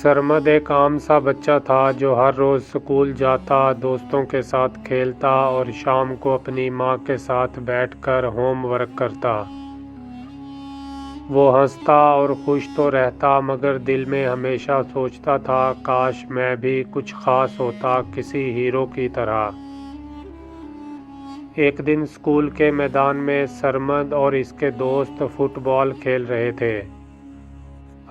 سرمد ایک عام سا بچہ تھا جو ہر روز اسکول جاتا، دوستوں کے ساتھ کھیلتا اور شام کو اپنی ماں کے ساتھ بیٹھ کر ہوم ورک کرتا۔ وہ ہنستا اور خوش تو رہتا، مگر دل میں ہمیشہ سوچتا تھا کاش میں بھی کچھ خاص ہوتا، کسی ہیرو کی طرح۔ ایک دن اسکول کے میدان میں سرمد اور اس کے دوست فٹ بال کھیل رہے تھے۔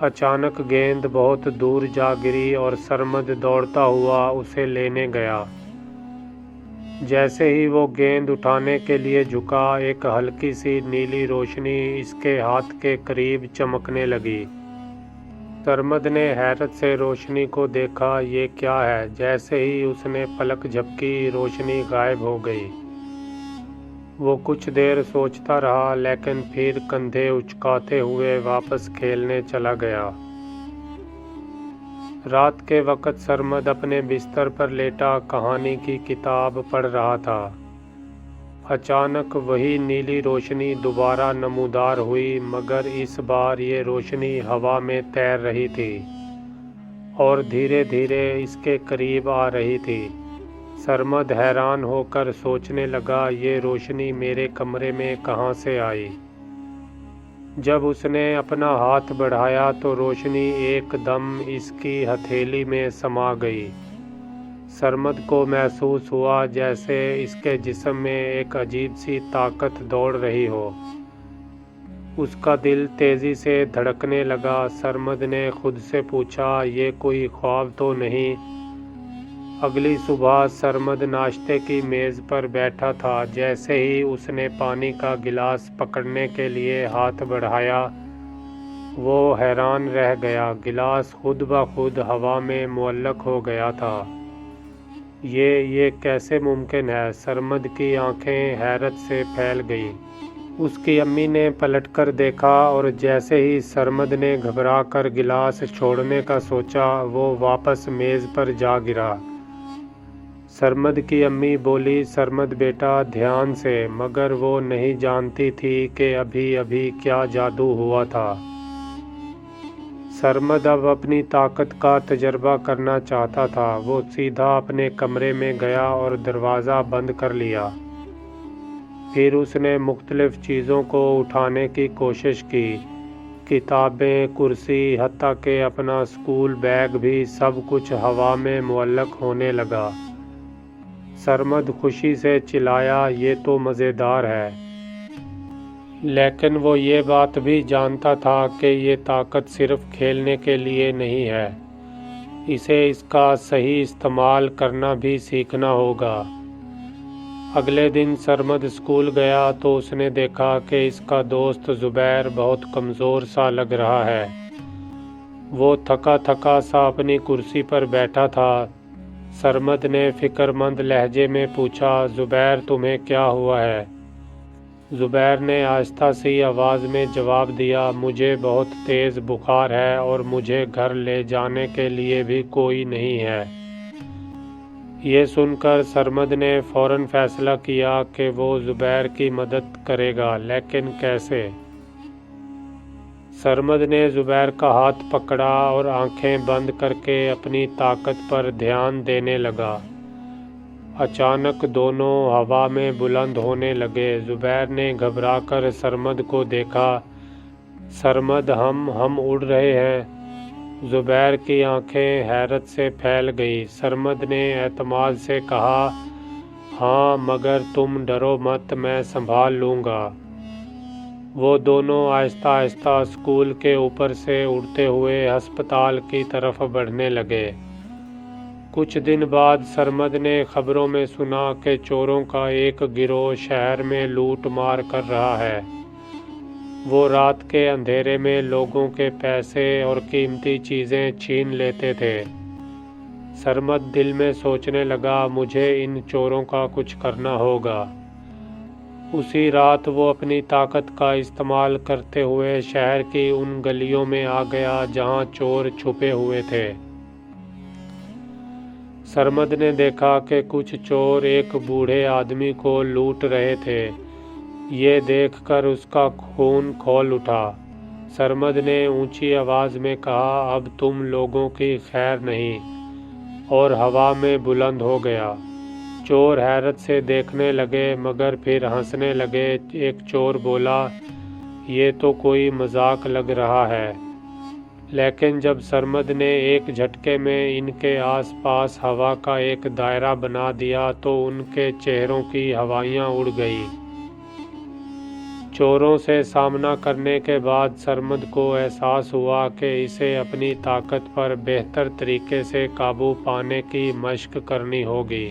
اچانک گیند بہت دور جا گری اور سرمد دوڑتا ہوا اسے لینے گیا۔ جیسے ہی وہ گیند اٹھانے کے لیے جھکا، ایک ہلکی سی نیلی روشنی اس کے ہاتھ کے قریب چمکنے لگی۔ سرمد نے حیرت سے روشنی کو دیکھا، یہ کیا ہے؟ جیسے ہی اس نے پلک جھپکی، روشنی غائب ہو گئی۔ وہ کچھ دیر سوچتا رہا، لیکن پھر کندھے اچکاتے ہوئے واپس کھیلنے چلا گیا۔ رات کے وقت سرمد اپنے بستر پر لیٹا کہانی کی کتاب پڑھ رہا تھا۔ اچانک وہی نیلی روشنی دوبارہ نمودار ہوئی، مگر اس بار یہ روشنی ہوا میں تیر رہی تھی اور دھیرے دھیرے اس کے قریب آ رہی تھی۔ سرمد حیران ہو کر سوچنے لگا، یہ روشنی میرے کمرے میں کہاں سے آئی؟ جب اس نے اپنا ہاتھ بڑھایا تو روشنی ایک دم اس کی ہتھیلی میں سما گئی۔ سرمد کو محسوس ہوا جیسے اس کے جسم میں ایک عجیب سی طاقت دوڑ رہی ہو۔ اس کا دل تیزی سے دھڑکنے لگا۔ سرمد نے خود سے پوچھا، یہ کوئی خواب تو نہیں؟ اگلی صبح سرمد ناشتے کی میز پر بیٹھا تھا۔ جیسے ہی اس نے پانی کا گلاس پکڑنے کے لیے ہاتھ بڑھایا، وہ حیران رہ گیا۔ گلاس خود بخود ہوا میں معلق ہو گیا تھا۔ یہ کیسے ممکن ہے؟ سرمد کی آنکھیں حیرت سے پھیل گئیں۔ اس کی امی نے پلٹ کر دیکھا اور جیسے ہی سرمد نے گھبرا کر گلاس چھوڑنے کا سوچا، وہ واپس میز پر جا گرا۔ سرمد کی امی بولی، سرمد بیٹا دھیان سے، مگر وہ نہیں جانتی تھی کہ ابھی ابھی کیا جادو ہوا تھا۔ سرمد اب اپنی طاقت کا تجربہ کرنا چاہتا تھا۔ وہ سیدھا اپنے کمرے میں گیا اور دروازہ بند کر لیا۔ پھر اس نے مختلف چیزوں کو اٹھانے کی کوشش کی، کتابیں، کرسی، حتیٰ کہ اپنا اسکول بیگ بھی، سب کچھ ہوا میں معلق ہونے لگا۔ سرمد خوشی سے چلایا، یہ تو مزیدار ہے۔ لیکن وہ یہ بات بھی جانتا تھا کہ یہ طاقت صرف کھیلنے کے لیے نہیں ہے، اسے اس کا صحیح استعمال کرنا بھی سیکھنا ہوگا۔ اگلے دن سرمد اسکول گیا تو اس نے دیکھا کہ اس کا دوست زبیر بہت کمزور سا لگ رہا ہے۔ وہ تھکا تھکا سا اپنی کرسی پر بیٹھا تھا۔ سرمد نے فکر مند لہجے میں پوچھا، زبیر تمہیں کیا ہوا ہے؟ زبیر نے آہستہ سی آواز میں جواب دیا، مجھے بہت تیز بخار ہے اور مجھے گھر لے جانے کے لیے بھی کوئی نہیں ہے۔ یہ سن کر سرمد نے فوراً فیصلہ کیا کہ وہ زبیر کی مدد کرے گا، لیکن کیسے؟ سرمد نے زبیر کا ہاتھ پکڑا اور آنکھیں بند کر کے اپنی طاقت پر دھیان دینے لگا۔ اچانک دونوں ہوا میں بلند ہونے لگے۔ زبیر نے گھبرا کر سرمد کو دیکھا، سرمد ہم اڑ رہے ہیں۔ زبیر کی آنکھیں حیرت سے پھیل گئی۔ سرمد نے اعتماد سے کہا، ہاں، مگر تم ڈرو مت، میں سنبھال لوں گا۔ وہ دونوں آہستہ آہستہ اسکول کے اوپر سے اڑتے ہوئے ہسپتال کی طرف بڑھنے لگے۔ کچھ دن بعد سرمد نے خبروں میں سنا کہ چوروں کا ایک گروہ شہر میں لوٹ مار کر رہا ہے۔ وہ رات کے اندھیرے میں لوگوں کے پیسے اور قیمتی چیزیں چھین لیتے تھے۔ سرمد دل میں سوچنے لگا، مجھے ان چوروں کا کچھ کرنا ہوگا۔ اسی رات وہ اپنی طاقت کا استعمال کرتے ہوئے شہر کی ان گلیوں میں آ گیا جہاں چور چھپے ہوئے تھے۔ سرمد نے دیکھا کہ کچھ چور ایک بوڑھے آدمی کو لوٹ رہے تھے۔ یہ دیکھ کر اس کا خون کھول اٹھا۔ سرمد نے اونچی آواز میں کہا، اب تم لوگوں کی خیر نہیں، اور ہوا میں بلند ہو گیا۔ چور حیرت سے دیکھنے لگے مگر پھر ہنسنے لگے۔ ایک چور بولا، یہ تو کوئی مذاق لگ رہا ہے۔ لیکن جب سرمد نے ایک جھٹکے میں ان کے آس پاس ہوا کا ایک دائرہ بنا دیا تو ان کے چہروں کی ہوائیاں اڑ گئی۔ چوروں سے سامنا کرنے کے بعد سرمد کو احساس ہوا کہ اسے اپنی طاقت پر بہتر طریقے سے قابو پانے کی مشق کرنی ہوگی۔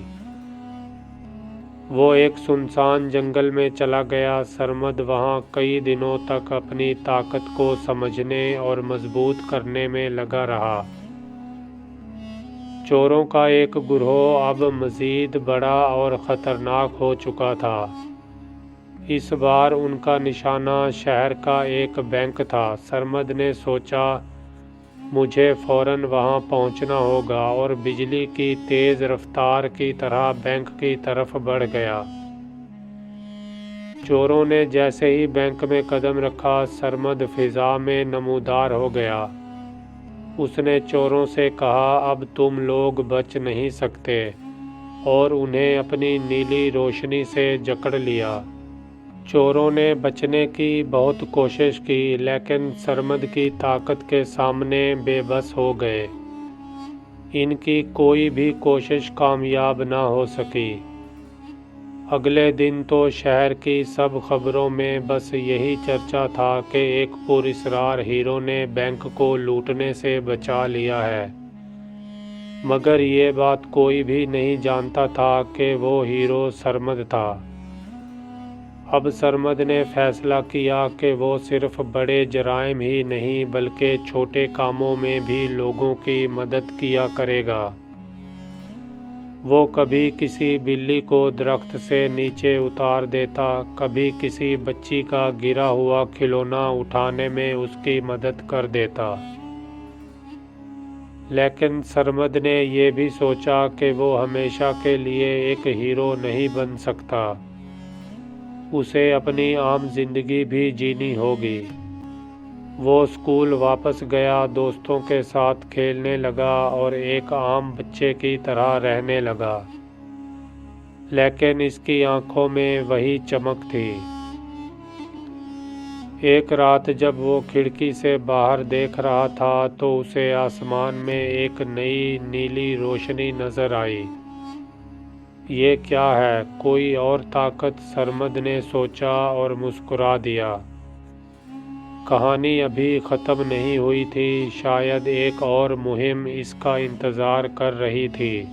وہ ایک سنسان جنگل میں چلا گیا۔ سرمد وہاں کئی دنوں تک اپنی طاقت کو سمجھنے اور مضبوط کرنے میں لگا رہا۔ چوروں کا ایک گروہ اب مزید بڑا اور خطرناک ہو چکا تھا۔ اس بار ان کا نشانہ شہر کا ایک بینک تھا۔ سرمد نے سوچا، مجھے فوراً وہاں پہنچنا ہوگا، اور بجلی کی تیز رفتار کی طرح بینک کی طرف بڑھ گیا۔ چوروں نے جیسے ہی بینک میں قدم رکھا، سرمد فضا میں نمودار ہو گیا۔ اس نے چوروں سے کہا، اب تم لوگ بچ نہیں سکتے، اور انہیں اپنی نیلی روشنی سے جکڑ لیا۔ چوروں نے بچنے کی بہت کوشش کی لیکن سرمد کی طاقت کے سامنے بے بس ہو گئے۔ ان کی کوئی بھی کوشش کامیاب نہ ہو سکی۔ اگلے دن تو شہر کی سب خبروں میں بس یہی چرچا تھا کہ ایک پراسرار ہیرو نے بینک کو لوٹنے سے بچا لیا ہے، مگر یہ بات کوئی بھی نہیں جانتا تھا کہ وہ ہیرو سرمد تھا۔ اب سرمد نے فیصلہ کیا کہ وہ صرف بڑے جرائم ہی نہیں بلکہ چھوٹے کاموں میں بھی لوگوں کی مدد کیا کرے گا۔ وہ کبھی کسی بلی کو درخت سے نیچے اتار دیتا، کبھی کسی بچی کا گرا ہوا کھلونا اٹھانے میں اس کی مدد کر دیتا۔ لیکن سرمد نے یہ بھی سوچا کہ وہ ہمیشہ کے لیے ایک ہیرو نہیں بن سکتا۔ اسے اپنی عام زندگی بھی جینی ہوگی۔ وہ اسکول واپس گیا، دوستوں کے ساتھ کھیلنے لگا اور ایک عام بچے کی طرح رہنے لگا۔ لیکن اس کی آنکھوں میں وہی چمک تھی۔ ایک رات جب وہ کھڑکی سے باہر دیکھ رہا تھا تو اسے آسمان میں ایک نئی نیلی روشنی نظر آئی۔ یہ کیا ہے؟ کوئی اور طاقت؟ سرمد نے سوچا اور مسکرا دیا۔ کہانی ابھی ختم نہیں ہوئی تھی، شاید ایک اور مہم اس کا انتظار کر رہی تھی۔